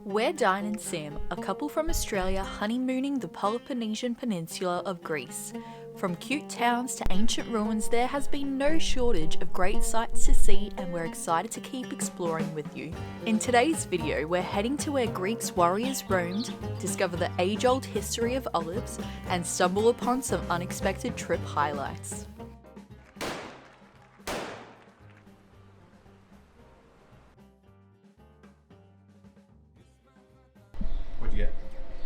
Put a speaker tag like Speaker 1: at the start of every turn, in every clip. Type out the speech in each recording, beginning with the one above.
Speaker 1: We're Diane and Sam, a couple from Australia honeymooning the Peloponnesian Peninsula of Greece. From cute towns to ancient ruins, there has been no shortage of great sights to see, and we're excited to keep exploring with you. In today's video, we're heading to where Greeks' warriors roamed, discover the age-old history of olives, and stumble upon some unexpected trip highlights.
Speaker 2: What'd you get?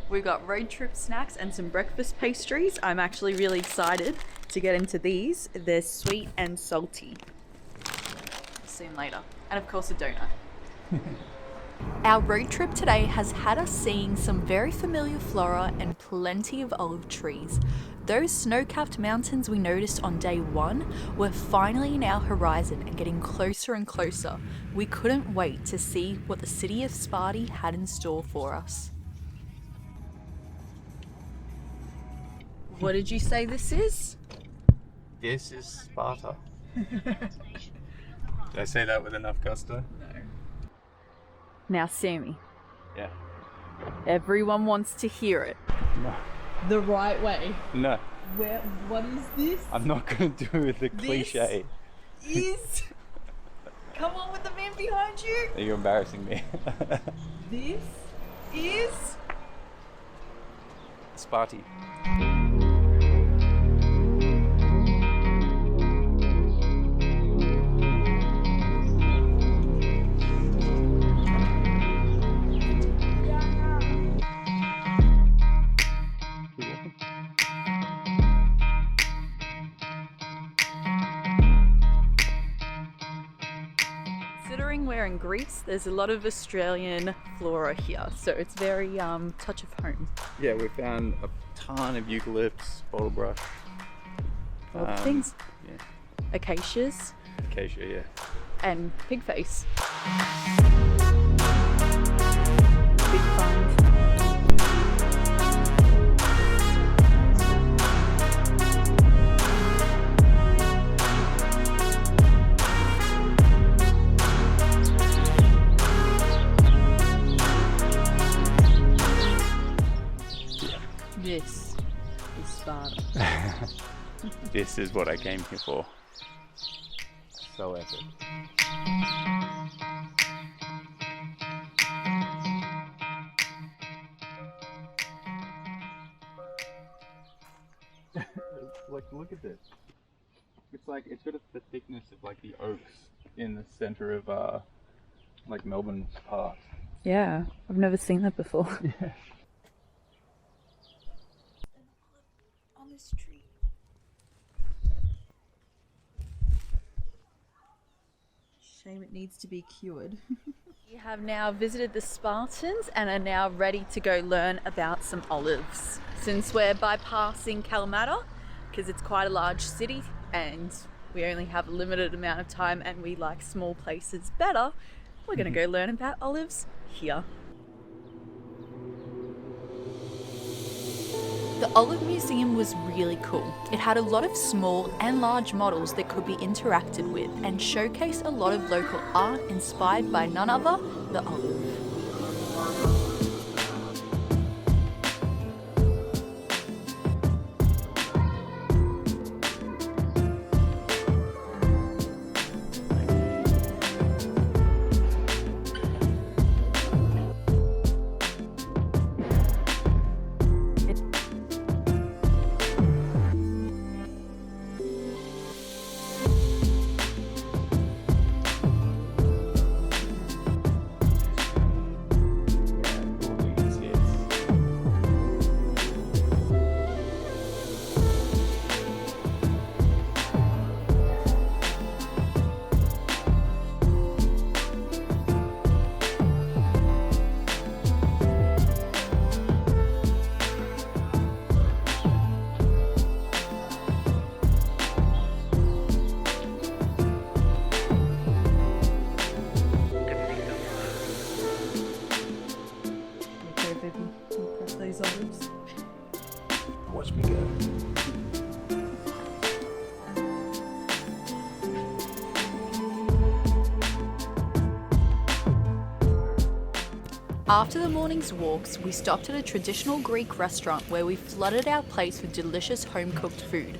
Speaker 1: We've got road trip snacks and some breakfast pastries. I'm actually really excited to get into these. They're sweet and salty. See you later. And of course a donut. Our road trip today has had us seeing some very familiar flora and plenty of olive trees. Those snow-capped mountains we noticed on day one were finally in our horizon and getting closer and closer. We couldn't wait to see what the city of Sparta had in store for us. What did you say this is?
Speaker 2: This is Sparta. Did I say that with enough gusto?
Speaker 1: No. Now, Sammy.
Speaker 2: Yeah.
Speaker 1: Everyone wants to hear it.
Speaker 2: No.
Speaker 1: The right way.
Speaker 2: No.
Speaker 1: What is this?
Speaker 2: I'm not going to do the cliche.
Speaker 1: Is... Come on with the man behind you.
Speaker 2: You're embarrassing me.
Speaker 1: This is...
Speaker 2: Sparta.
Speaker 1: Considering we're in Greece, there's a lot of Australian flora here, so it's very touch of home.
Speaker 2: Yeah, we found a ton of eucalypts, bottle brush.
Speaker 1: All the things.
Speaker 2: Yeah.
Speaker 1: Acacias.
Speaker 2: Acacia, yeah.
Speaker 1: And pig face. Big farms. This is Sparta.
Speaker 2: This is what I came here for. So epic. Like, look at this. It's like, it's got the thickness of like the oaks in the center of like Melbourne Park.
Speaker 1: Yeah, I've never seen that before.
Speaker 2: Yeah.
Speaker 1: On this tree. Shame it needs to be cured. We have now visited the Spartans and are now ready to go learn about some olives. Since we're bypassing Kalamata, because it's quite a large city and we only have a limited amount of time and we like small places better, we're going to go learn about olives here. The Olive Museum was really cool. It had a lot of small and large models that could be interacted with and showcased a lot of local art inspired by none other, the olive.
Speaker 2: Watch me go.
Speaker 1: After the morning's walks, we stopped at a traditional Greek restaurant where we flooded our plates with delicious home-cooked food.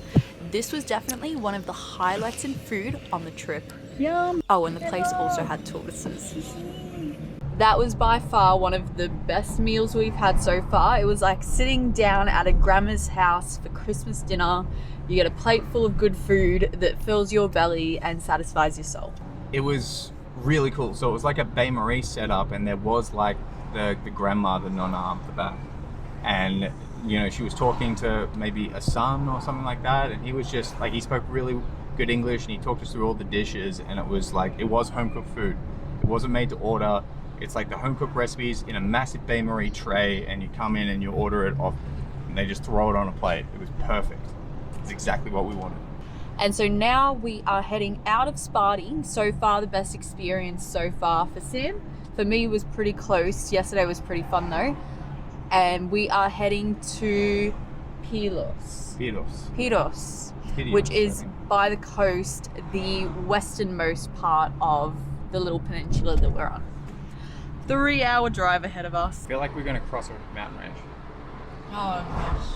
Speaker 1: This was definitely one of the highlights in food on the trip. Yum! Oh, and the place also had tortoises. That was by far one of the best meals we've had so far. It was like sitting down at a grandma's house for Christmas dinner. You get a plate full of good food that fills your belly and satisfies your soul.
Speaker 2: It was really cool. So it was like a bain-marie setup, and there was like the grandma, the nonna at the back. And you know, she was talking to maybe a son or something like that, and he was just like, he spoke really good English, and he talked us through all the dishes, and it was like, it was home-cooked food. It wasn't made to order. It's like the home-cooked recipes in a massive bain-marie tray, and you come in and you order it off, and they just throw it on a plate. It was perfect. It's exactly what we wanted.
Speaker 1: And so now we are heading out of Sparty. So far, the best experience so far for Sam. For me, it was pretty close. Yesterday was pretty fun though. And we are heading to Pylos, which is by the coast, the westernmost part of the little peninsula that we're on. 3-hour drive ahead of us.
Speaker 2: I feel like we're going to cross a mountain range.
Speaker 1: Oh gosh.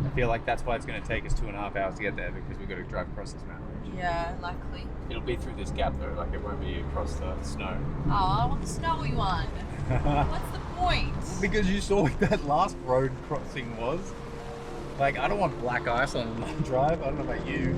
Speaker 2: I feel like that's why it's going to take us 2.5 hours to get there, because we've got to drive across this mountain range.
Speaker 1: Yeah, likely.
Speaker 2: It'll be through this gap though, like it won't be across the snow.
Speaker 1: Oh, I want the snowy one. What's the point?
Speaker 2: Because you saw what that last road crossing was. Like, I don't want black ice on a long drive. I don't know about you.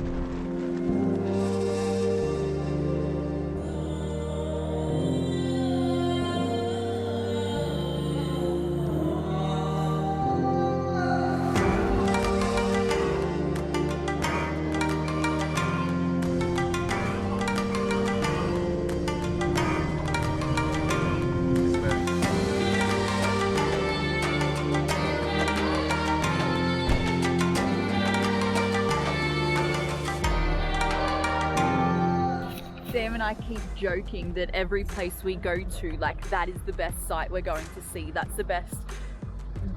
Speaker 1: Sam and I keep joking that every place we go to, like, that is the best site we're going to see. That's the best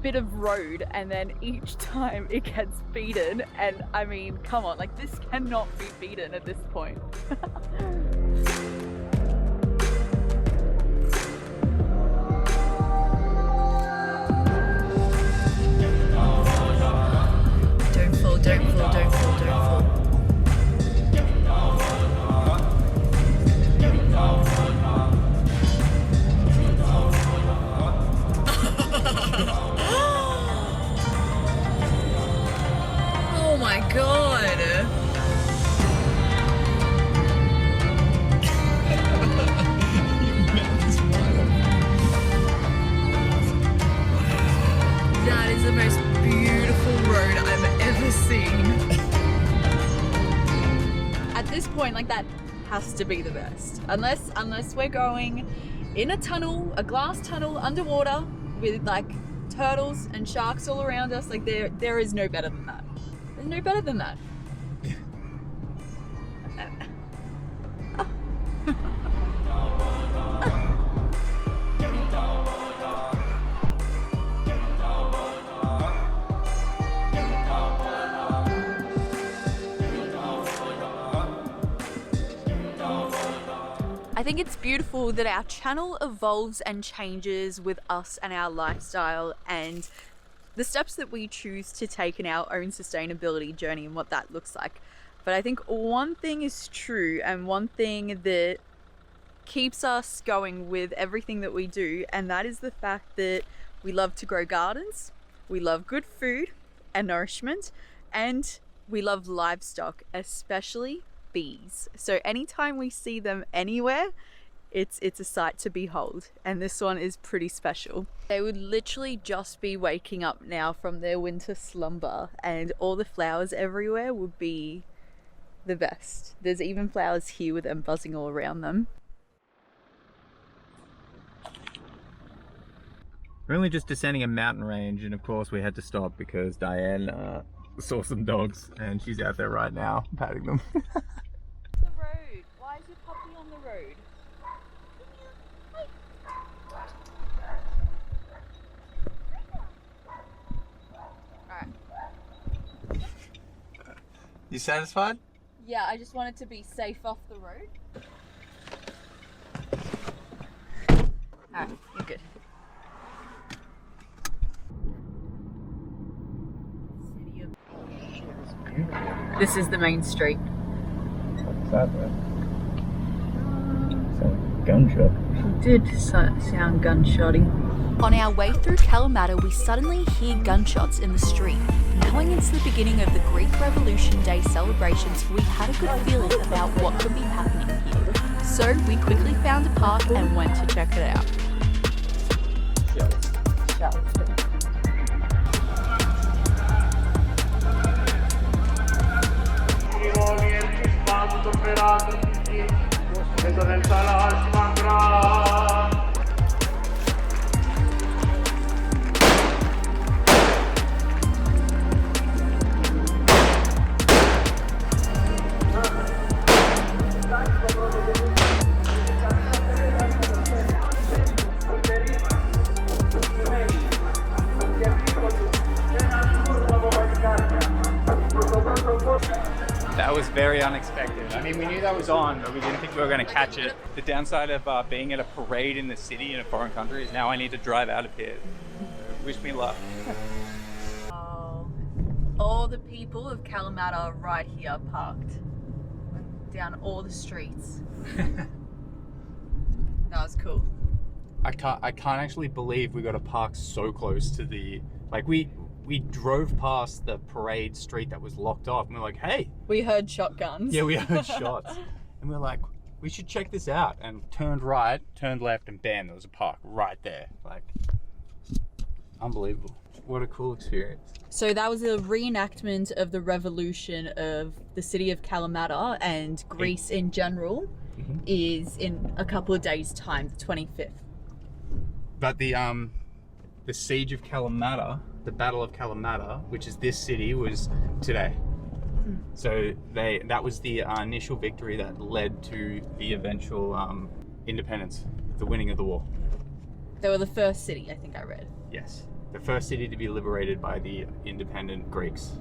Speaker 1: bit of road, and then each time it gets beaten, and I mean, come on, like, this cannot be beaten at this point. Don't fall, don't fall, don't fall, don't fall. Oh my god! That is the most beautiful road I've ever seen. At this point, like, that has to be the best. Unless we're going in a tunnel, a glass tunnel underwater with like turtles and sharks all around us. Like, there is no better than that. There's no better than that. I think it's beautiful that our channel evolves and changes with us and our lifestyle and the steps that we choose to take in our own sustainability journey and what that looks like. But I think one thing is true, and one thing that keeps us going with everything that we do, and that is the fact that we love to grow gardens, we love good food and nourishment, and we love livestock, especially bees. So anytime we see them anywhere, it's a sight to behold, and this one is pretty special. They would literally just be waking up now from their winter slumber, and all the flowers everywhere would be the best. There's even flowers here with them buzzing all around them.
Speaker 2: We're only just descending a mountain range, and of course we had to stop because Diane saw some dogs, and she's out there right now patting them.
Speaker 1: The road. Why is your puppy on the road? Alright.
Speaker 2: You satisfied?
Speaker 1: Yeah, I just wanted to be safe off the road. Alright, you're good. This is the main street.
Speaker 2: What's that though? Some gunshot.
Speaker 1: It did sound gunshotty. On our way through Kalamata, we suddenly hear gunshots in the street. Going into the beginning of the Greek Revolution Day celebrations, we had a good feeling about what could be happening here. So we quickly found a park and went to check it out.
Speaker 2: That was very unexpected. I mean, we knew that was on, but we didn't think we were going to catch it. The downside of being at a parade in the city in a foreign country is now I need to drive out of here. Wish me luck.
Speaker 1: Oh, all the people of Kalamata are right here parked. Down all the streets. That was cool.
Speaker 2: I can't actually believe we got to park so close to the, like we drove past the parade street that was locked off and we're like, hey.
Speaker 1: We heard shotguns.
Speaker 2: Yeah, we heard shots. And we're like, we should check this out. And turned right, turned left, and bam, there was a park right there. Like, unbelievable. What a cool experience.
Speaker 1: So that was a reenactment of the revolution of the city of Kalamata, and Greece in general is in a couple of days' time, the 25th.
Speaker 2: But the siege of Kalamata, the Battle of Kalamata, which is this city, was today. So that was the initial victory that led to the eventual independence, the winning of the war.
Speaker 1: They were the first city, I think I read.
Speaker 2: Yes, the first city to be liberated by the independent Greeks.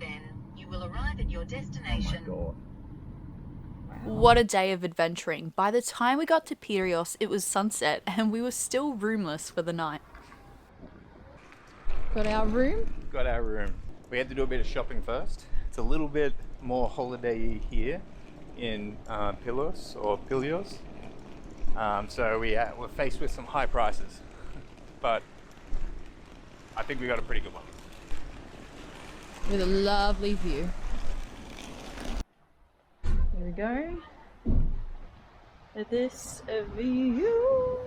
Speaker 3: Then you will arrive at your destination.
Speaker 2: Oh my God.
Speaker 1: What a day of adventuring. By the time we got to Piraeus, it was sunset and we were still roomless for the night. Got our room?
Speaker 2: Got our room. We had to do a bit of shopping first. It's a little bit more holiday-y here in Pilios. So we're faced with some high prices, but I think we got a pretty good one.
Speaker 1: With a lovely view. There we go. This view.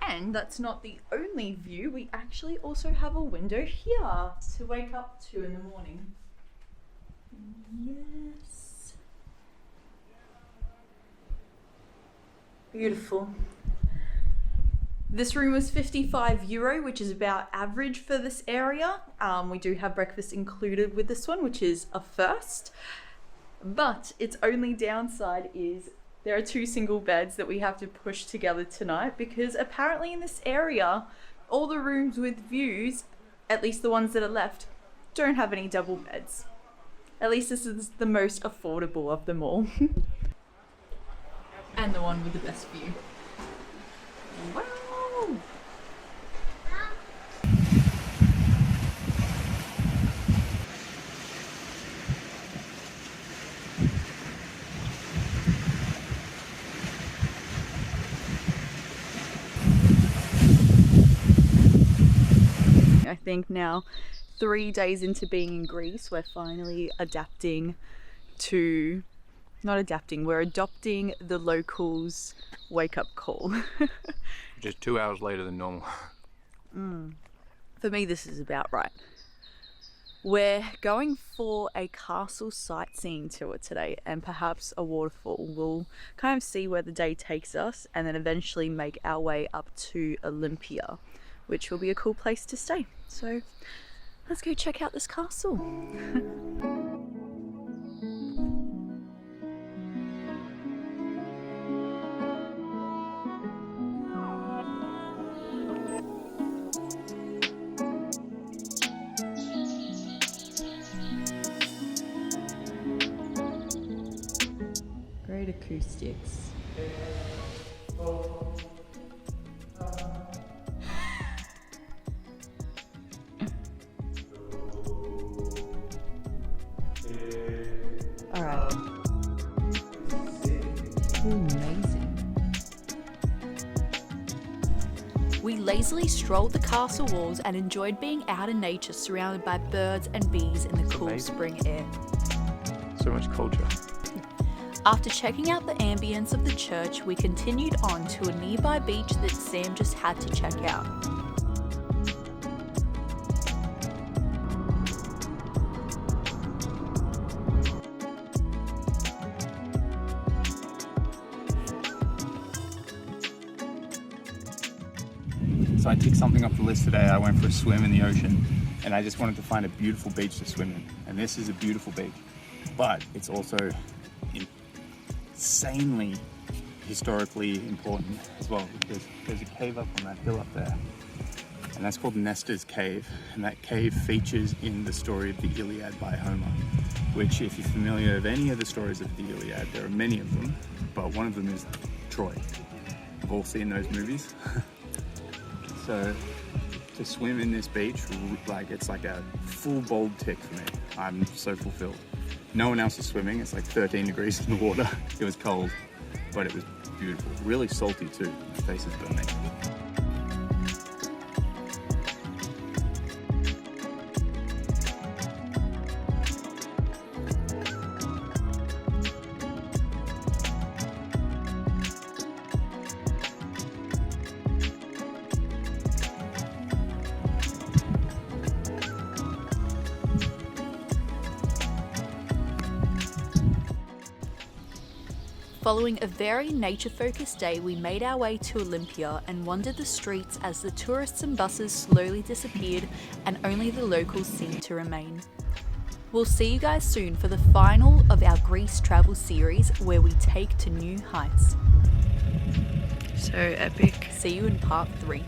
Speaker 1: And that's not the only view. We actually also have a window here to wake up to in the morning. Yes. Beautiful. This room was €55, which is about average for this area. We do have breakfast included with this one, which is a first. But its only downside is there are 2 single beds that we have to push together tonight, because apparently in this area, all the rooms with views, at least the ones that are left, don't have any double beds. At least this is the most affordable of them all. And the one with the best view. Wow! I think now, 3 days into being in Greece, we're finally adapting to, not adapting, we're adopting the locals' wake-up call.
Speaker 2: Just 2 hours later than normal.
Speaker 1: For me, this is about right. We're going for a castle sightseeing tour today and perhaps a waterfall. We'll kind of see where the day takes us and then eventually make our way up to Olympia, which will be a cool place to stay. So let's go check out this castle. Great acoustics. Alright. Amazing. We lazily strolled the castle walls and enjoyed being out in nature surrounded by birds and bees in the cool
Speaker 2: amazing.
Speaker 1: spring air.
Speaker 2: So much culture.
Speaker 1: After checking out the ambience of the church, we continued on to a nearby beach that Sam just had to check out.
Speaker 2: So I ticked something off the list today. I went for a swim in the ocean and I just wanted to find a beautiful beach to swim in. And this is a beautiful beach, but it's also insanely historically important as well, because there's a cave up on that hill up there, and that's called Nestor's Cave, and that cave features in the story of the Iliad by Homer, which, if you're familiar with any of the stories of the Iliad, there are many of them, but one of them is Troy. We've all seen those movies. So to swim in this beach, like, it's like a full bold tick for me. I'm so fulfilled. No one else is swimming. It's like 13 degrees in the water. It was cold, but it was beautiful. Really salty too. My face is burning.
Speaker 1: Following a very nature-focused day, we made our way to Olympia and wandered the streets as the tourists and buses slowly disappeared and only the locals seemed to remain. We'll see you guys soon for the final of our Greece travel series, where we take to new heights.
Speaker 4: So epic.
Speaker 1: See you in part 3.